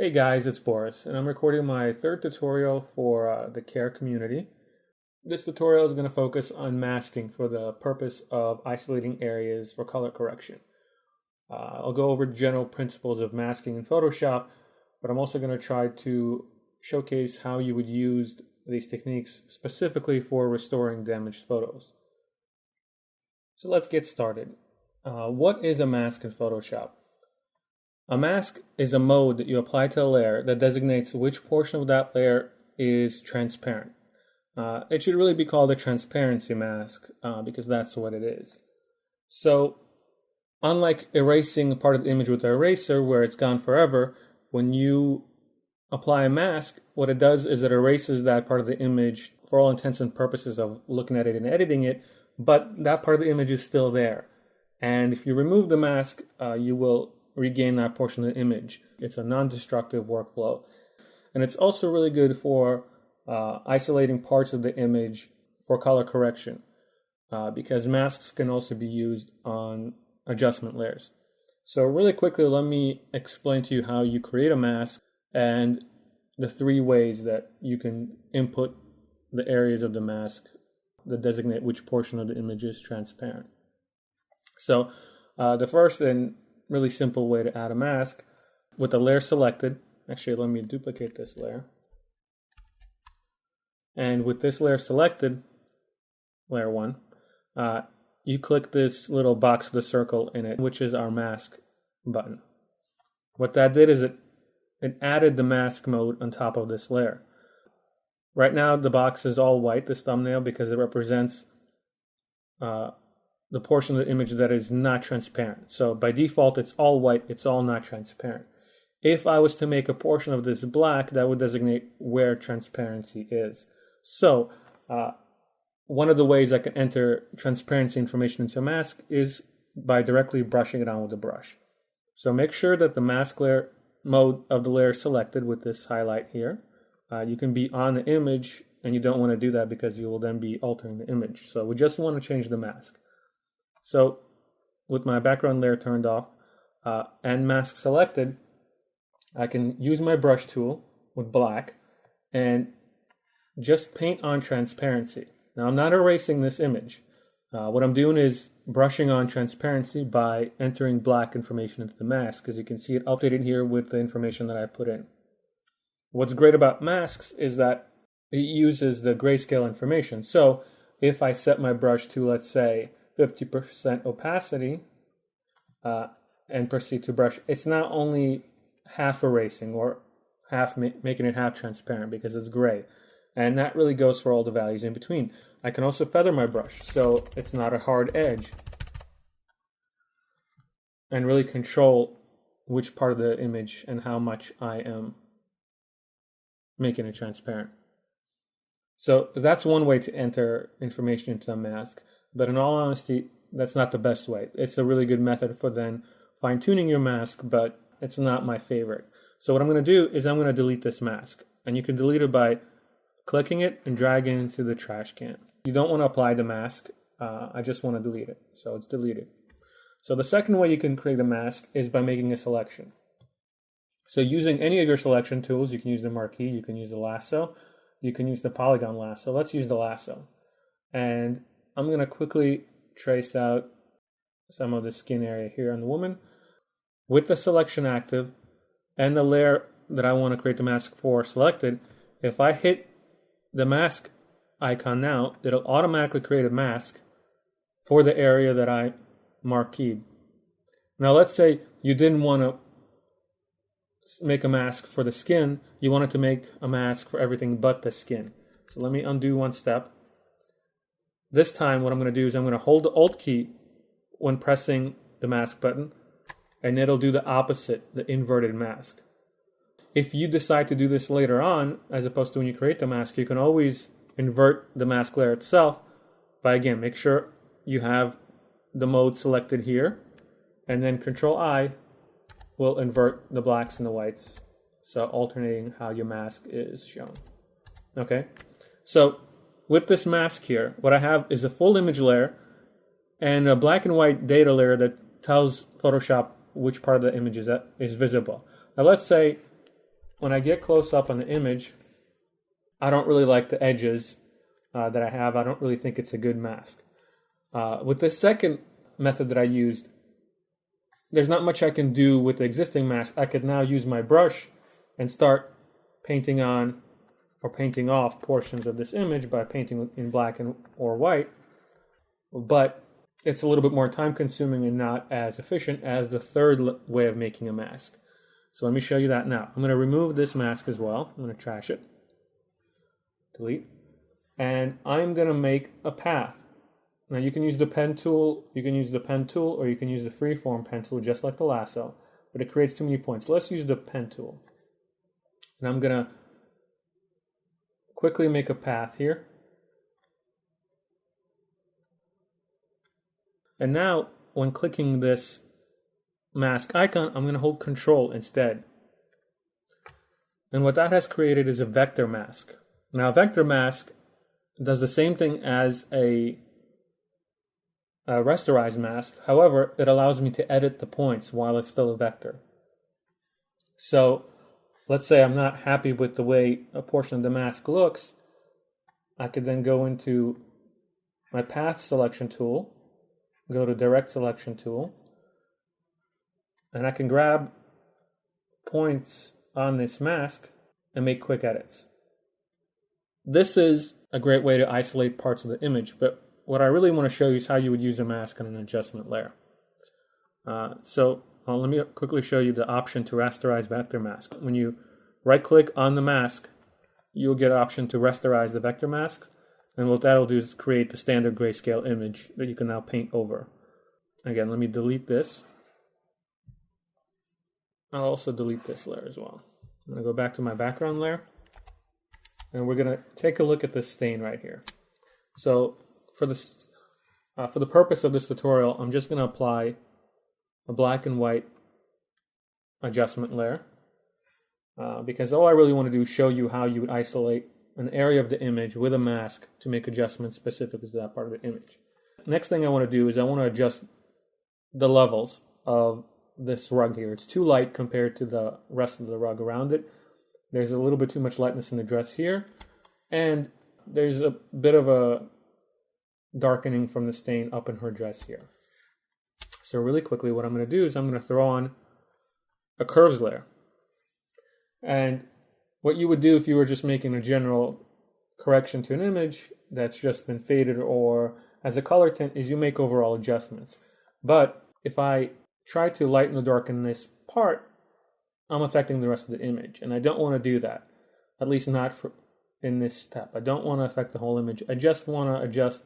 Hey guys, it's Boris, and I'm recording my third tutorial for the CARE community. This tutorial is going to focus on masking for the purpose of isolating areas for color correction. I'll go over general principles of masking in Photoshop, but I'm also going to try to showcase how you would use these techniques specifically for restoring damaged photos. So let's get started. What is a mask in Photoshop? A mask is a mode that you apply to a layer that designates which portion of that layer is transparent. It should really be called a transparency mask because that's what it is. So, unlike erasing a part of the image with an eraser where it's gone forever, when you apply a mask, what it does is it erases that part of the image for all intents and purposes of looking at it and editing it, but that part of the image is still there. And if you remove the mask, you will regain that portion of the image. It's a non-destructive workflow. And it's also really good for isolating parts of the image for color correction because masks can also be used on adjustment layers. So really quickly, let me explain to you how you create a mask and the three ways that you can input the areas of the mask that designate which portion of the image is transparent. So the first and really simple way to add a mask with the layer selected. Actually, let me duplicate this layer. And with this layer selected, layer 1, you click this little box with a circle in it, which is our mask button. What that did is it added the mask mode on top of this layer. Right now, the box is all white, this thumbnail, because it represents the portion of the image that is not transparent. So by default, it's all white, it's all not transparent. If I was to make a portion of this black, that would designate where transparency is. So one of the ways I can enter transparency information into a mask is by directly brushing it on with a brush. So make sure that the mask layer mode of the layer is selected with this highlight here. You can be on the image, and you don't want to do that because you will then be altering the image. So we just want to change the mask. So with my background layer turned off and mask selected, I can use my brush tool with black and just paint on transparency. Now I'm not erasing this image. What I'm doing is brushing on transparency by entering black information into the mask, as you can see it updated here with the information that I put in. What's great about masks is that it uses the grayscale information. So if I set my brush to, let's say, 50% opacity and proceed to brush, it's not only half erasing or half making it half transparent because it's gray. And that really goes for all the values in between. I can also feather my brush so it's not a hard edge and really control which part of the image and how much I am making it transparent. So that's one way to enter information into a mask. But in all honesty, that's not the best way. It's a really good method for then fine-tuning your mask, but it's not my favorite. So what I'm going to do is I'm going to delete this mask. And you can delete it by clicking it and dragging it into the trash can. You don't want to apply the mask. I just want to delete it. So it's deleted. So the second way you can create a mask is by making a selection. So using any of your selection tools, you can use the marquee, you can use the lasso, you can use the polygon lasso. Let's use the lasso. And I'm going to quickly trace out some of the skin area here on the woman. With the selection active and the layer that I want to create the mask for selected, if I hit the mask icon now, it'll automatically create a mask for the area that I marqueed. Now let's say you didn't want to make a mask for the skin, you wanted to make a mask for everything but the skin. So let me undo one step. This time, what I'm going to do is I'm going to hold the Alt key when pressing the mask button, and it'll do the opposite, the inverted mask. If you decide to do this later on, as opposed to when you create the mask, you can always invert the mask layer itself by, again, make sure you have the mode selected here, and then Control-I will invert the blacks and the whites, so alternating how your mask is shown. Okay, so with this mask here, what I have is a full image layer and a black and white data layer that tells Photoshop which part of the image is visible. Now let's say when I get close up on the image, I don't really like the edges that I have. I don't really think it's a good mask. With the second method that I used, there's not much I can do with the existing mask. I could now use my brush and start painting on or painting off portions of this image by painting in black or white. But it's a little bit more time consuming and not as efficient as the third way of making a mask. So let me show you that now. I'm going to remove this mask as well. I'm going to trash it. Delete. And I'm going to make a path. Now you can use the pen tool, or you can use the freeform pen tool just like the lasso, but it creates too many points. Let's use the pen tool. And I'm going to quickly make a path here. And now when clicking this mask icon, I'm going to hold Control instead. And what that has created is a vector mask. Now a vector mask does the same thing as a rasterized mask. However, it allows me to edit the points while it's still a vector. So let's say I'm not happy with the way a portion of the mask looks. I could then go into my path selection tool, go to direct selection tool, and I can grab points on this mask and make quick edits. This is a great way to isolate parts of the image, but what I really want to show you is how you would use a mask on an adjustment layer. Let me quickly show you the option to rasterize vector mask. When you right-click on the mask, you'll get an option to rasterize the vector masks, and what that'll do is create the standard grayscale image that you can now paint over. Again, let me delete this. I'll also delete this layer as well. I'm going to go back to my background layer, and we're going to take a look at this stain right here. So for the purpose of this tutorial, I'm just going to apply a black and white adjustment layer because all I really want to do is show you how you would isolate an area of the image with a mask to make adjustments specific to that part of the image. Next thing I want to do is I want to adjust the levels of this rug here. It's too light compared to the rest of the rug around it. There's a little bit too much lightness in the dress here, and there's a bit of a darkening from the stain up in her dress here. So really quickly, what I'm going to do is I'm going to throw on a curves layer. And what you would do if you were just making a general correction to an image that's just been faded or as a color tint is you make overall adjustments. But if I try to lighten or darken this part, I'm affecting the rest of the image. And I don't want to do that, at least not in this step. I don't want to affect the whole image. I just want to adjust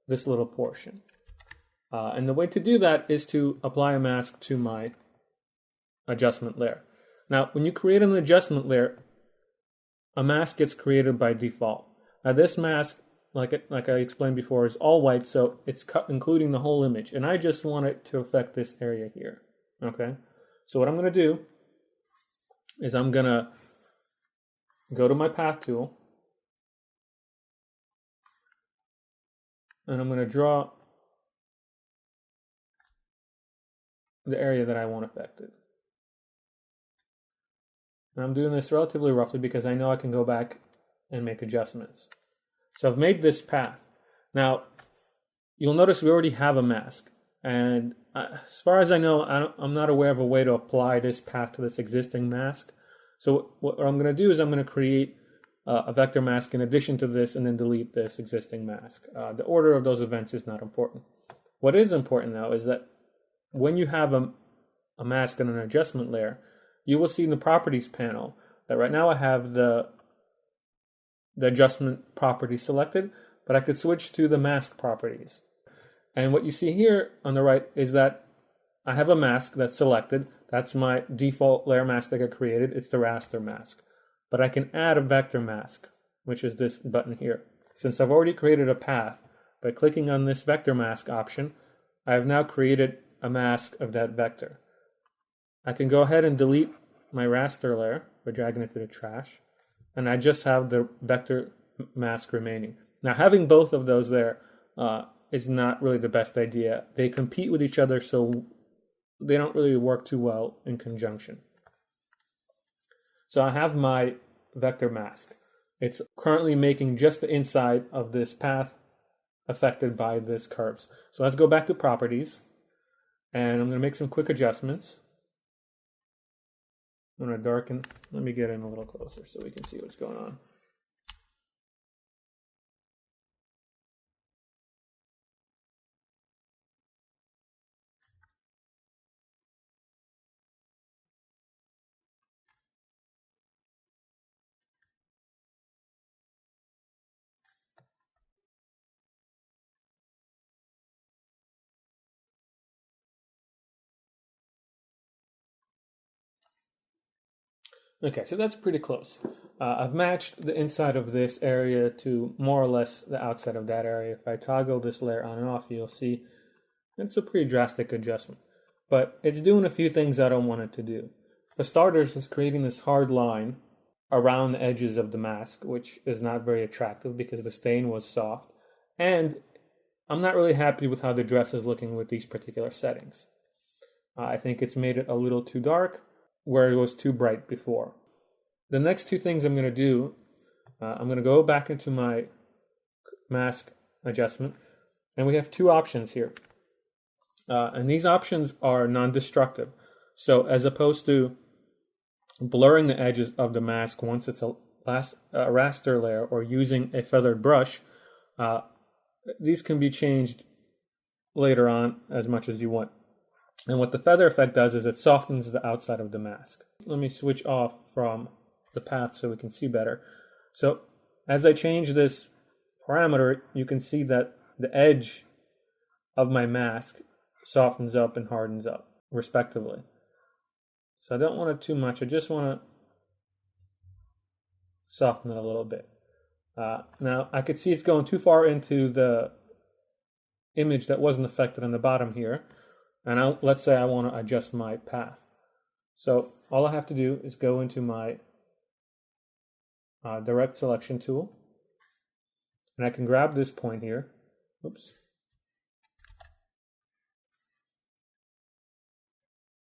this little portion. And the way to do that is to apply a mask to my adjustment layer. Now, when you create an adjustment layer, a mask gets created by default. Now, this mask, like I explained before, is all white, so it's cut including the whole image. And I just want it to affect this area here. Okay? So what I'm going to do is I'm going to go to my path tool, and I'm going to draw the area that I want affected. And I'm doing this relatively roughly because I know I can go back and make adjustments. So I've made this path. Now, you'll notice we already have a mask. And as far as I know, I'm not aware of a way to apply this path to this existing mask. So what I'm going to do is I'm going to create a vector mask in addition to this and then delete this existing mask. The order of those events is not important. What is important now is that when you have a mask and an adjustment layer, you will see in the properties panel that right now I have the adjustment property selected, but I could switch to the mask properties. And what you see here on the right is that I have a mask that's selected. That's my default layer mask that got created. It's the raster mask. But I can add a vector mask, which is this button here. Since I've already created a path, by clicking on this vector mask option, I have now created a mask of that vector. I can go ahead and delete my raster layer by dragging it to the trash, and I just have the vector mask remaining. Now, having both of those there is not really the best idea. They compete with each other, so they don't really work too well in conjunction. So I have my vector mask. It's currently making just the inside of this path affected by this curves. So let's go back to properties, and I'm going to make some quick adjustments. I'm going to darken. Let me get in a little closer so we can see what's going on. Okay, so that's pretty close. I've matched the inside of this area to more or less the outside of that area. If I toggle this layer on and off, you'll see it's a pretty drastic adjustment. But it's doing a few things I don't want it to do. For starters, it's creating this hard line around the edges of the mask, which is not very attractive because the stain was soft. And I'm not really happy with how the dress is looking with these particular settings. I think it's made it a little too dark, where it was too bright before. The next two things I'm going to do, I'm going to go back into my mask adjustment, and we have two options here. And these options are non-destructive. So as opposed to blurring the edges of the mask once it's a raster layer or using a feathered brush, these can be changed later on as much as you want. And what the feather effect does is it softens the outside of the mask. Let me switch off from the path so we can see better. So as I change this parameter, you can see that the edge of my mask softens up and hardens up, respectively. So I don't want it too much. I just want to soften it a little bit. Now, I could see it's going too far into the image that wasn't affected on the bottom here. And let's say I want to adjust my path. So all I have to do is go into my direct selection tool. And I can grab this point here. Oops.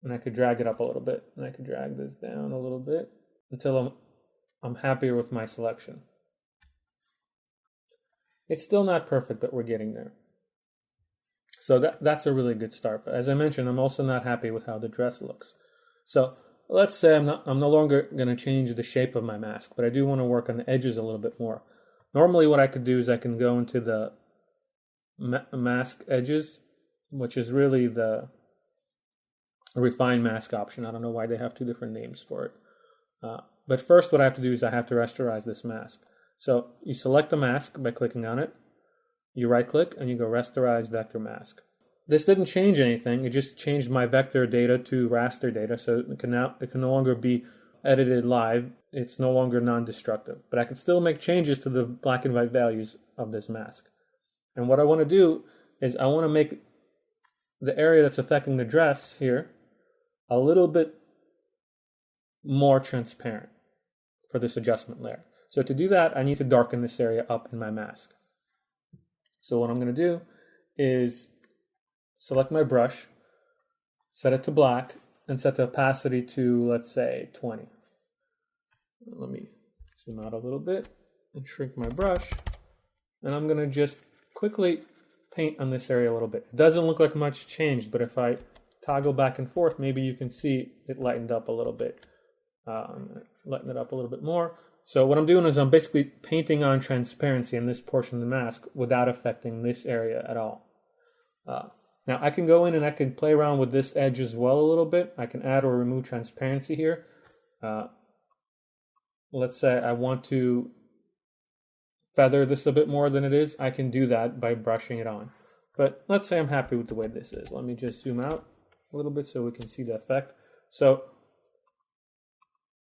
And I could drag it up a little bit. And I could drag this down a little bit until I'm happier with my selection. It's still not perfect, but we're getting there. So that's a really good start. But as I mentioned, I'm also not happy with how the dress looks. So let's say I'm no longer going to change the shape of my mask, but I do want to work on the edges a little bit more. Normally what I could do is I can go into the mask edges, which is really the refine mask option. I don't know why they have two different names for it. But first what I have to do is I have to rasterize this mask. So you select the mask by clicking on it. You right click and you go rasterize vector mask. This didn't change anything. It just changed my vector data to raster data. So it can no longer be edited live. It's no longer non-destructive, but I can still make changes to the black and white values of this mask. And what I want to do is I want to make the area that's affecting the dress here a little bit more transparent for this adjustment layer. So to do that, I need to darken this area up in my mask. So what I'm going to do is select my brush, set it to black, and set the opacity to, let's say, 20. Let me zoom out a little bit and shrink my brush. And I'm going to just quickly paint on this area a little bit. It doesn't look like much changed, but if I toggle back and forth, maybe you can see it lightened up a little bit. I'm going to lighten it up a little bit more. So what I'm doing is I'm basically painting on transparency in this portion of the mask without affecting this area at all. Now I can go in and I can play around with this edge as well a little bit. I can add or remove transparency here. Let's say I want to feather this a bit more than it is. I can do that by brushing it on. But let's say I'm happy with the way this is. Let me just zoom out a little bit so we can see the effect. So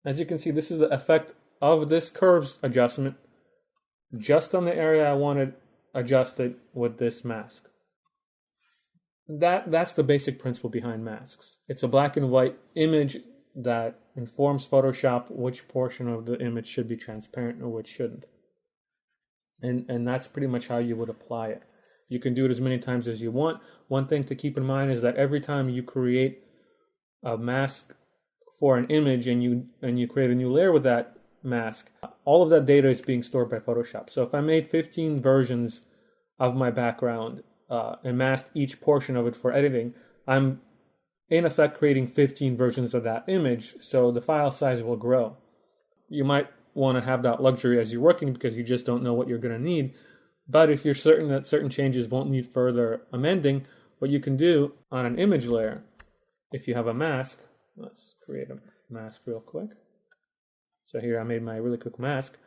as you can see, this is the effect of this curves adjustment just on the area I wanted adjusted with this mask. That's the basic principle behind masks. It's a black and white image that informs Photoshop which portion of the image should be transparent or which shouldn't. And that's pretty much how you would apply it. You can do it as many times as you want. One thing to keep in mind is that every time you create a mask for an image and you create a new layer with that mask, all of that data is being stored by Photoshop. So if I made 15 versions of my background and masked each portion of it for editing, I'm in effect creating 15 versions of that image, so the file size will grow. You might want to have that luxury as you're working because you just don't know what you're going to need. But if you're certain that certain changes won't need further amending, what you can do on an image layer, if you have a mask, let's create a mask real quick. So here I made my really quick mask.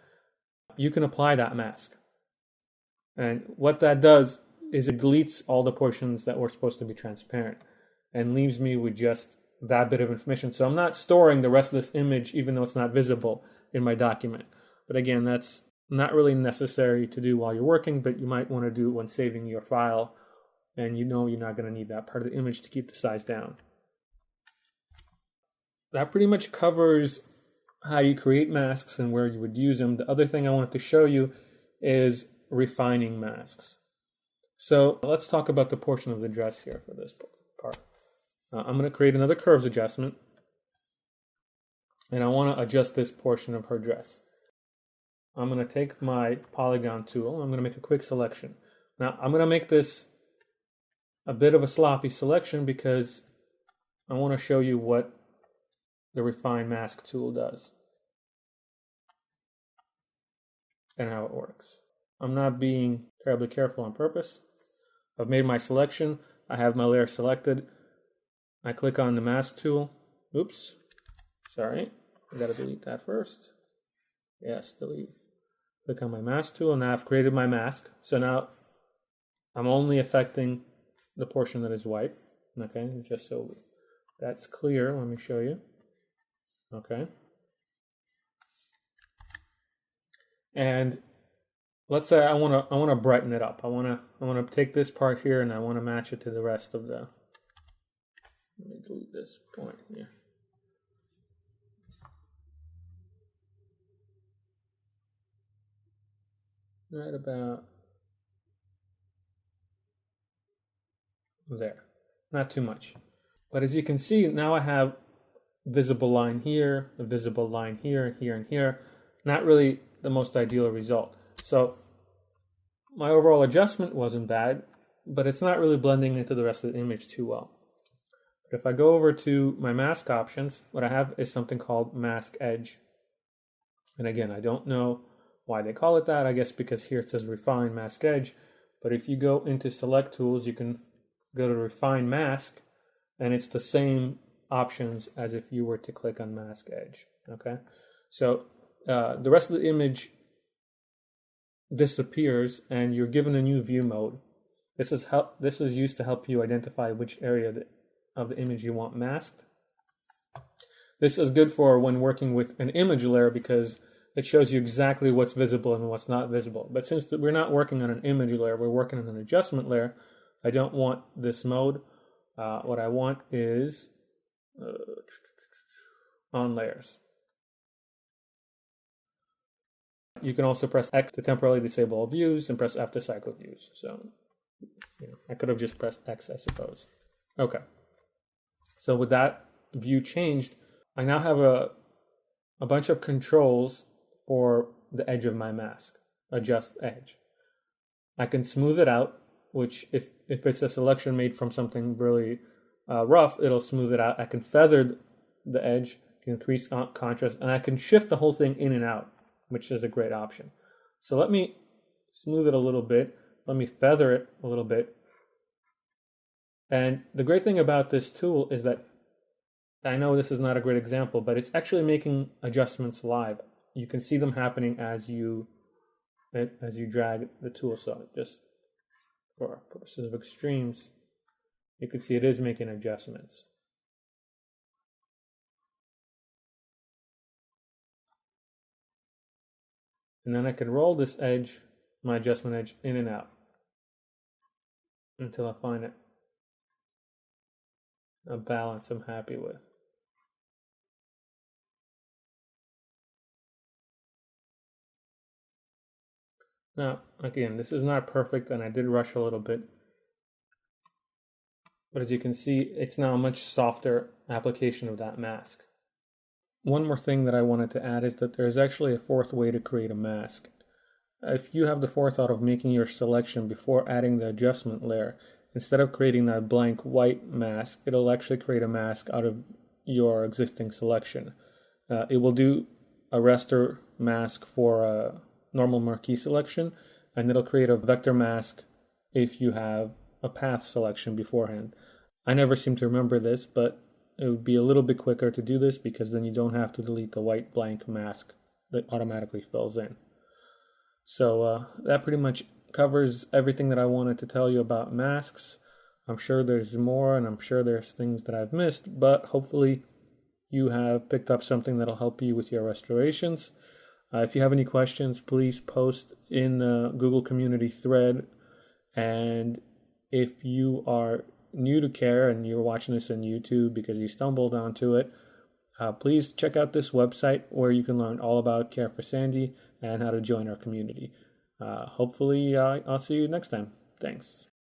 You can apply that mask. And what that does is it deletes all the portions that were supposed to be transparent and leaves me with just that bit of information. So I'm not storing the rest of this image even though it's not visible in my document. But again, that's not really necessary to do while you're working, but you might want to do it when saving your file and you know you're not going to need that part of the image to keep the size down. That pretty much covers how you create masks and where you would use them. The other thing I wanted to show you is refining masks. So let's talk about the portion of the dress here for this part. I'm going to create another curves adjustment, and I want to adjust this portion of her dress. I'm going to take my polygon tool. I'm going to make a quick selection. Now I'm going to make this a bit of a sloppy selection because I want to show you what the refine mask tool does and how it works. I'm not being terribly careful on purpose. I've made my selection. I have my layer selected. I click on the mask tool. Oops, sorry, I gotta delete that first. Yes, delete. Click on my mask tool, and now I've created my mask. So now I'm only affecting the portion that is white. Okay, just so that's clear, let me show you. Okay. And let's say I want to brighten it up. I want to take this part here and I want to match it to the rest of the. Let me delete this point here. Right about there. Not too much. But as you can see, now I have visible line here, a visible line here, here, and here. Not really the most ideal result. So my overall adjustment wasn't bad, but it's not really blending into the rest of the image too well. But if I go over to my mask options, what I have is something called mask edge. And again, I don't know why they call it that. I guess because here it says refine mask edge. But if you go into select tools, you can go to refine mask, and it's the same options as if you were to click on mask edge. Okay, so the rest of the image disappears and you're given a new view mode. This is used to help you identify which area of the image you want masked. This is good for when working with an image layer because it shows you exactly what's visible and what's not visible. But since we're not working on an image layer, we're working on an adjustment layer, I don't want this mode. What I want is on layers. You can also press X to temporarily disable all views and press F to cycle views. So I could have just pressed X, I suppose. Okay. So with that view changed, I now have a bunch of controls for the edge of my mask. Adjust edge. I can smooth it out, which if it's a selection made from something really rough, it'll smooth it out. I can feather the edge, can increase contrast, and I can shift the whole thing in and out, which is a great option. So let me smooth it a little bit. Let me feather it a little bit. And the great thing about this tool is that I know this is not a great example, but it's actually making adjustments live. You can see them happening as you drag the tool. So just for purposes of extremes, you can see it is making adjustments. And then I can roll this edge, my adjustment edge, in and out until I find a balance I'm happy with. Now, again, this is not perfect and I did rush a little bit. But as you can see, it's now a much softer application of that mask. one more thing that I wanted to add is that there's actually a fourth way to create a mask. If you have the forethought of making your selection before adding the adjustment layer, instead of creating that blank white mask, it'll actually create a mask out of your existing selection. It will do a raster mask for a normal marquee selection, and it'll create a vector mask if you have a path selection beforehand. I never seem to remember this, but it would be a little bit quicker to do this because then you don't have to delete the white blank mask that automatically fills in. So that pretty much covers everything that I wanted to tell you about masks. I'm sure there's more, and I'm sure there's things that I've missed, but hopefully you have picked up something that'll help you with your restorations. If you have any questions, please post in the Google community thread. And if you are new to Care and you're watching this on YouTube because you stumbled onto it, please check out this website where you can learn all about Care for Sandy and how to join our community. Hopefully, I'll see you next time. Thanks.